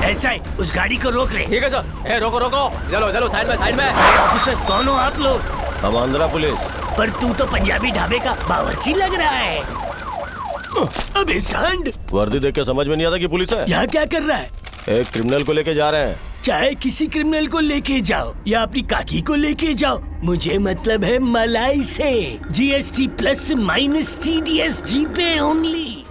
ऐसा है, उस गाड़ी को रोक ले। ठीक है सर। ए, रोको रोको, चलो चलो साइड में। ऑफिसर कौन हो आप लोग? हम आंध्रा पुलिस। पर तू तो पंजाबी ढाबे का बावर्ची लग रहा है। अबे सांड, वर्दी देख के समझ में नहीं आता कि पुलिस है। यहाँ क्या कर रहा है? एक क्रिमिनल को लेके जा रहे हैं। चाहे किसी क्रिमिनल को लेके जाओ या अपनी काकी को लेके जाओ, मुझे मतलब है मलाई से। GST प्लस माइनस TDS जीपे ओनली।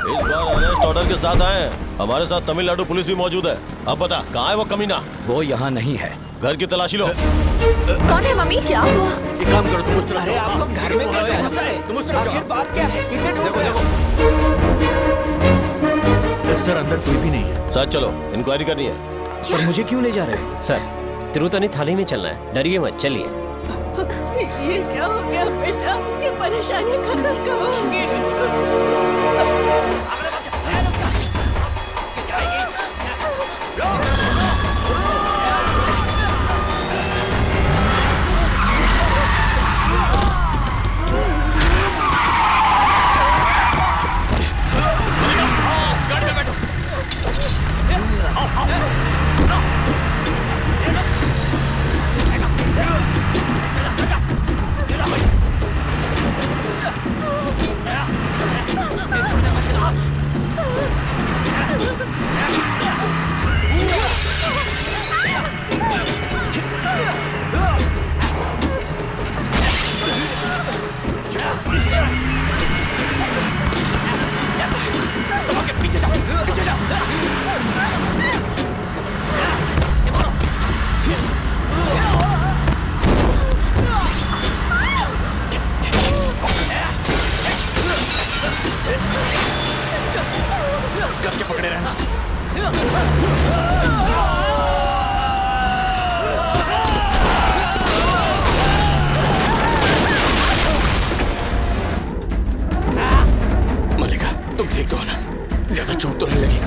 इस बार अरेस्ट ऑर्डर के साथ आए हैं। हमारे साथ तमिलनाडु पुलिस भी मौजूद है। अब बता कहाँ है वो कमीना? वो यहाँ नहीं है। घर की तलाशी लो। कौन है मम्मी? क्या हुआ? एक काम करो, तुम उस तरफ अरे आप लोग घर में कैसे घुस आए? तुम उस तरफ आखिर जाओ। बात क्या है? किसे ढूंढ देखो रहे हो? देखो। सर अंदर कोई भी नहीं है। साथ चलो, इंक्वायरी करनी है। पर मुझे क्यों ले जा रहे हैं? सर तिरुतनी थाली में चलना है, डरिए मत, चलिए। ये क्या हो गया बेटा? ये परेशानी खत्म कब होंगी? कस के पकड़े रहना। मलिका, तुम ठीक तो हो ना? ज्यादा चोट तो नहीं लगी?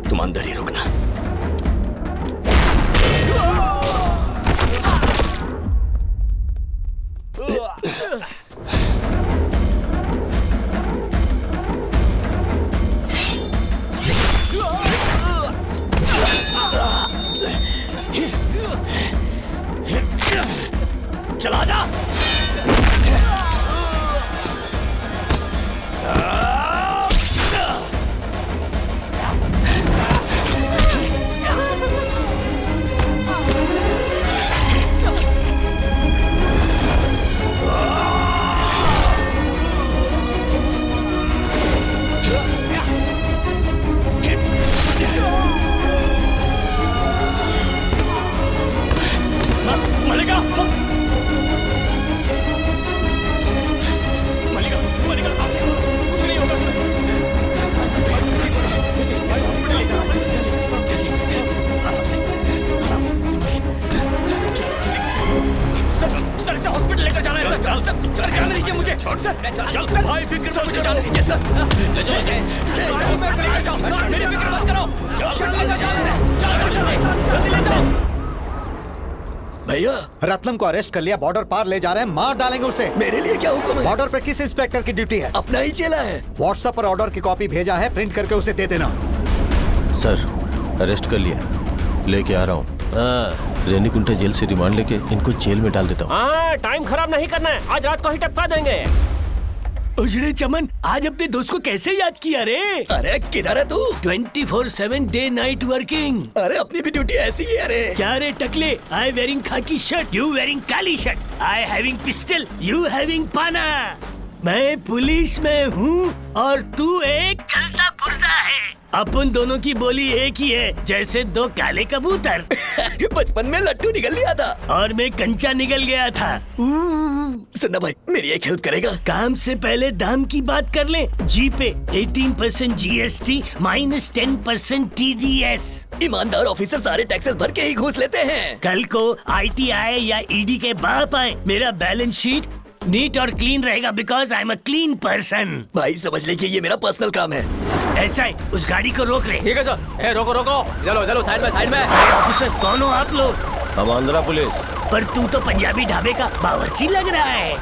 तुम अंदर ही रुकना। चला जा। मलिका, मलिका, मलिका, आप देखो, कुछ नहीं होगा तुम्हें। इसे हॉस्पिटल ले जाना, जल्दी, आराम से, संभालिए। सर इसे हॉस्पिटल लेकर जाना है सर, जाने दीजिए मुझे। सर भाई फिक्र मत मुझे जाने दीजिए सर। ले जाओ इसे, लेकर जाओ, मेरी फिक्र मत करो। ले जाओ इसे, जल्दी ले जाओ। भैया, रत्नम को अरेस्ट कर लिया, बॉर्डर पार ले जा रहे हैं, मार डालेंगे उसे। मेरे लिए क्या हुक्म है? बॉर्डर पे किस इंस्पेक्टर की ड्यूटी है? अपना ही चेला है। व्हाट्सएप पर ऑर्डर की कॉपी भेजा है, प्रिंट करके उसे दे देना। सर अरेस्ट कर लिया, लेके आ रहा हूँ। रेनीकुंठा जेल से रिमांड लेके इनको जेल में डाल देता हूँ। हाँ, टाइम खराब नहीं करना है, आज रात को ही टपका देंगे। उजड़े चमन, आज अपने दोस्त को कैसे याद किया रे? अरे किधर है तू? 24/7 डे नाइट वर्किंग। अरे अपनी भी ड्यूटी ऐसी ही है रे। क्या रे टकले? आई वेयरिंग खाकी shirt, you wearing Kali shirt. I having pistol, you having पाना। मैं पुलिस में हूँ और तू एक चलता पुर्जा है। अपन दोनों की बोली एक ही है, जैसे दो काले कबूतर। बचपन में लट्टू निकल लिया था और मैं कंचा निकल गया था। सुनना भाई, मेरी एक हेल्प करेगा? काम से पहले दाम की बात कर ले। जी पे 18% GST माइनस 10% TDS। ईमानदार ऑफिसर सारे टैक्सेस भर के ही घूस लेते हैं। कल को IT आए या ED के बाप आए, मेरा बैलेंस शीट नीट और क्लीन रहेगा, because I am a clean person. भाई समझ ले कि ये मेरा पर्सनल काम है। ऐसा है, उस गाड़ी को रोक ले। ठीक है सर। ए, रोको रोको, चलो साइड में। ऑफिसर कौन हो आप लोग? हम आंध्रा पुलिस। पर तू तो पंजाबी ढाबे का बावर्ची लग रहा है।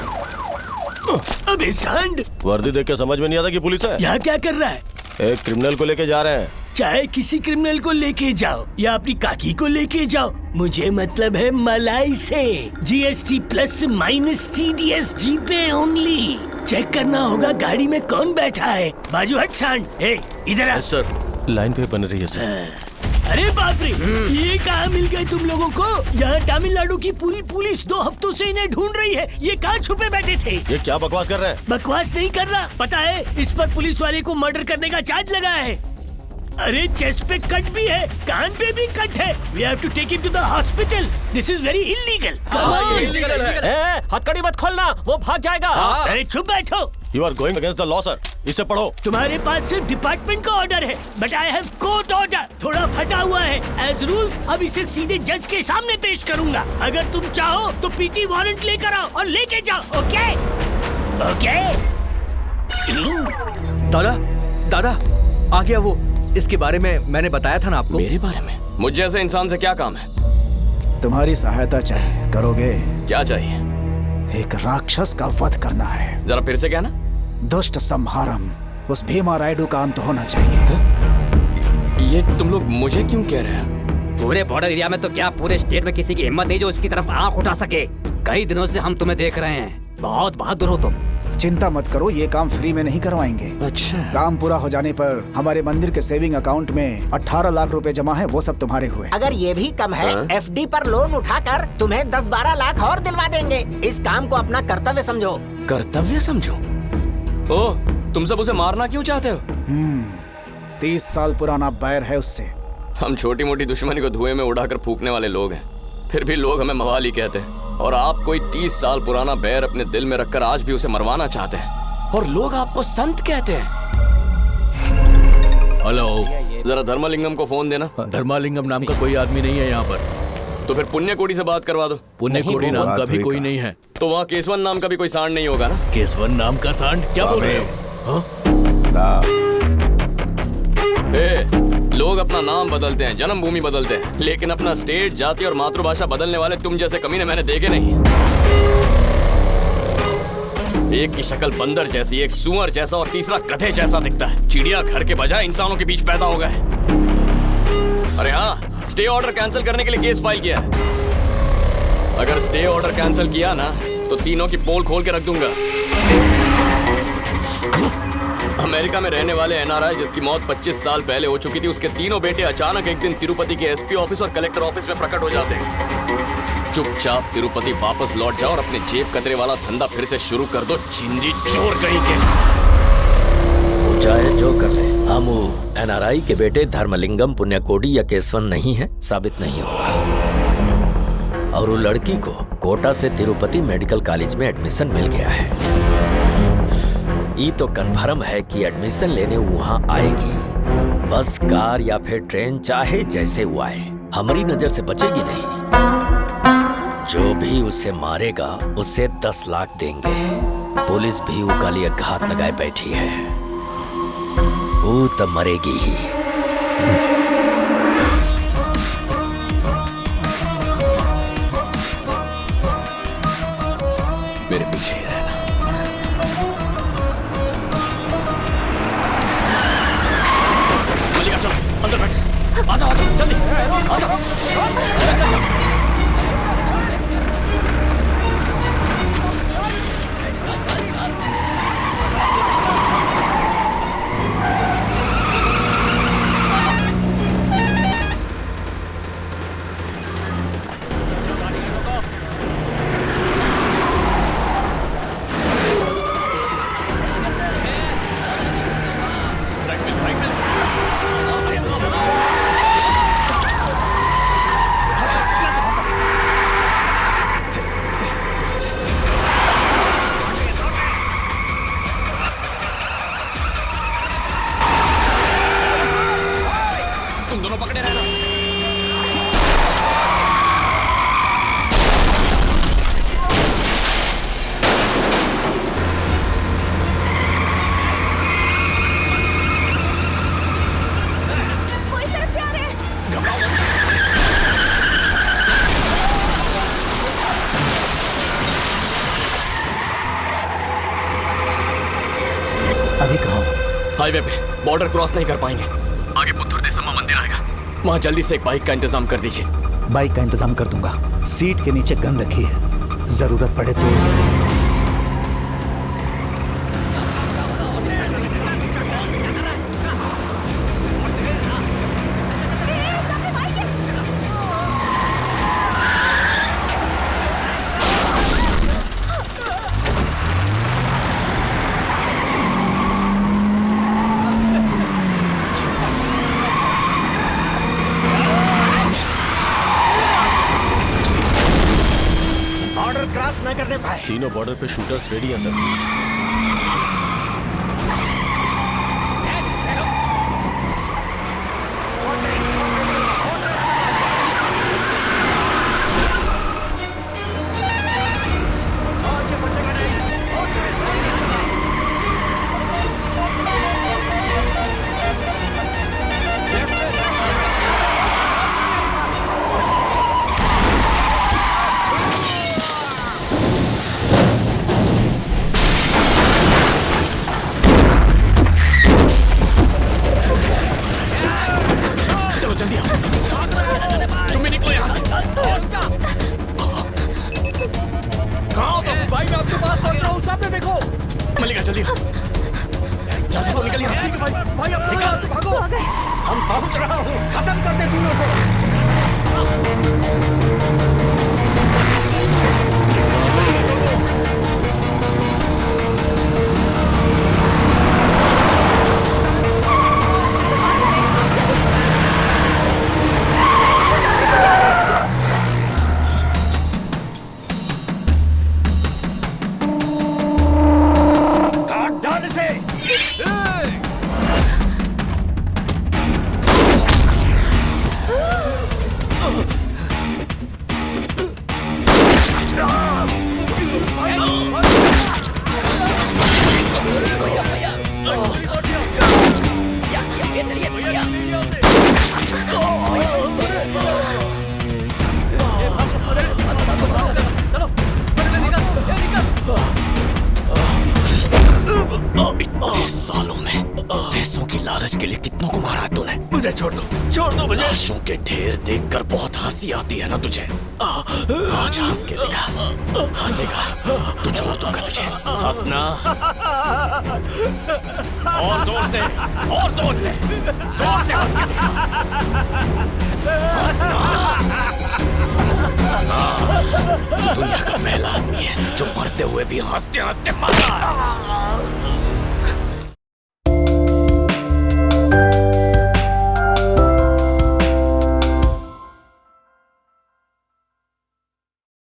अबे सांड, वर्दी देख के समझ में नहीं आता कि पुलिस है। यहाँ क्या कर रहा है? एक क्रिमिनल को लेके जा रहे हैं। चाहे किसी क्रिमिनल को लेके जाओ या अपनी काकी को लेके जाओ, मुझे मतलब है मलाई से। GST प्लस माइनस TDS जी पे ओनली। चेक करना होगा गाड़ी में कौन बैठा है। बाजू हट सांड, इधर आ। सर लाइन पे बन रही है सर। अरे बाप रे, ये कहाँ मिल गए तुम लोगों को? यहाँ तमिलनाडु की पूरी पुलिस 2 हफ्तों से इन्हें ढूंढ रही है। ये कहाँ छुपे बैठे थे? ये क्या बकवास कर रहे हैं? बकवास नहीं कर रहा, पता है इस पर पुलिस वाले को मर्डर करने का चार्ज लगा है। अरे चेस्ट पे कट भी है, कान पे भी कट है। We have to take him to the hospital. This is very illegal. Illegal है। हथकड़ी मत खोलना, वो भाग जाएगा। अरे चुप बैठो। You are going against the law sir. इसे पढ़ो। तुम्हारे पास सिर्फ डिपार्टमेंट का ऑर्डर है, but I have court order. थोड़ा फटा हुआ है एज रूल्स। अब इसे सीधे जज के सामने पेश करूंगा। अगर तुम चाहो तो PT वारंट लेकर आओ और लेके जाओ। Okay okay. दादा दादा आ गया वो। इसके बारे में मैंने बताया था ना आपको। मेरे बारे में? मुझ जैसे इंसान से क्या काम है? तुम्हारी सहायता चाहिए, करोगे? क्या चाहिए? एक राक्षस का वध करना है। जरा फिर से कहना। दुष्ट संहारम, उस भीमा रायडू का अंत होना चाहिए। ये तुम लोग मुझे क्यों कह रहे हैं? पूरे बॉर्डर एरिया में तो क्या पूरे स्टेट में किसी की हिम्मत नहीं जो इसकी तरफ आंख उठा सके। कई दिनों से हम तुम्हें देख रहे हैं, बहुत बहादुर हो तुम। चिंता मत करो, ये काम फ्री में नहीं करवाएंगे। अच्छा। काम पूरा हो जाने पर हमारे मंदिर के सेविंग अकाउंट में 18 लाख रुपए जमा है, वो सब तुम्हारे हुए। अगर ये भी कम है, FD पर लोन उठाकर तुम्हें 10-12 लाख और दिलवा देंगे। इस काम को अपना कर्तव्य समझो। कर्तव्य समझो? ओह, तुम सब उसे मारना क्यों चाहते हो? 30 साल पुराना बैर है उससे। हम छोटी मोटी दुश्मनी को धुएं में उड़ाकर फूकने वाले लोग हैं, फिर भी लोग हमें मवाली कहते हैं। और आप कोई 30 साल पुराना बैर अपने दिल में रखकर आज भी उसे मरवाना चाहते हैं, और लोग आपको संत कहते हैं। हेलो, जरा धर्मलिंगम को फोन देना। धर्मालिंगम नाम का कोई आदमी नहीं है यहाँ पर। तो फिर पुण्य कोड़ी से बात करवा दो। पुण्य कोड़ी नाम का भी कोई नहीं है। तो वहाँ केसवन नाम का भी कोई सांड नहीं होगा ना? केसवन नाम का सांड? क्या बोल रहे हो? लोग अपना नाम बदलते हैं, जन्मभूमि बदलते हैं, लेकिन अपना स्टेट, जाति और मातृभाषा बदलने वाले तुम जैसे कमीने मैंने देखे नहीं। एक की शक्ल बंदर जैसी, एक सुअर जैसा और तीसरा गधे जैसा दिखता है। चिड़िया घर के बजाय इंसानों के बीच पैदा हो गए। अरे हाँ, स्टे ऑर्डर कैंसिल करने के लिए केस फाइल किया है। अगर स्टे ऑर्डर कैंसिल किया ना तो तीनों की पोल खोल के रख दूंगा। अमेरिका में रहने वाले NRI जिसकी मौत 25 साल पहले हो चुकी थी, उसके तीनों बेटे अचानक एक दिन तिरुपति के SP ऑफिस और कलेक्टर ऑफिस में प्रकट हो जाते हैं। चुपचाप तिरुपति वापस लौट जाओ और अपने जेब कतरे वाला धंधा फिर से शुरू कर दो, चिंजी चोर कहीं के। वो चाहे जो कर ले, हम NRI के बेटे धर्मलिंगम, पुण्यकोडी या केसवन नहीं है, साबित नहीं होगा। और वो लड़की को कोटा से तिरुपति मेडिकल कॉलेज में एडमिशन मिल गया है। ये तो कन्फर्म है कि एडमिशन लेने वहाँ आएगी। बस कार या फिर ट्रेन, चाहे जैसे वो आए, हमारी नजर से बचेगी नहीं। जो भी उसे मारेगा उसे 10 लाख देंगे। पुलिस भी वो काली घात लगाए बैठी है, वो तो मरेगी ही। मेरे पीछे ही रहना। अंदर बैठ। आजा आजा जल्दी आजा। चल। हाईवे पे बॉर्डर क्रॉस नहीं कर पाएंगे। आगे पुत्तूर देसम्मा मंदिर आएगा, वहाँ जल्दी से एक बाइक का इंतजाम कर दीजिए। बाइक का इंतजाम कर दूंगा। सीट के नीचे गन रखी है, जरूरत पड़े तो। तीनों बॉर्डर पे शूटर्स रेडी हैं सर। सालों में पैसों की लालच के लिए कितनों को मारा तूने? मुझे छोड़ दो मुझे। लाशों के ढेर देखकर बहुत हंसी आती है ना तुझे? आज हंस के दिखा, हंसेगा तो छोड़ दूंगा तुझे। हंसना और जोर से हंस के दिखा। हंसना। तू दुनिया का पहला आदमी है जो मरते हुए भी हंसते हंसते मरा।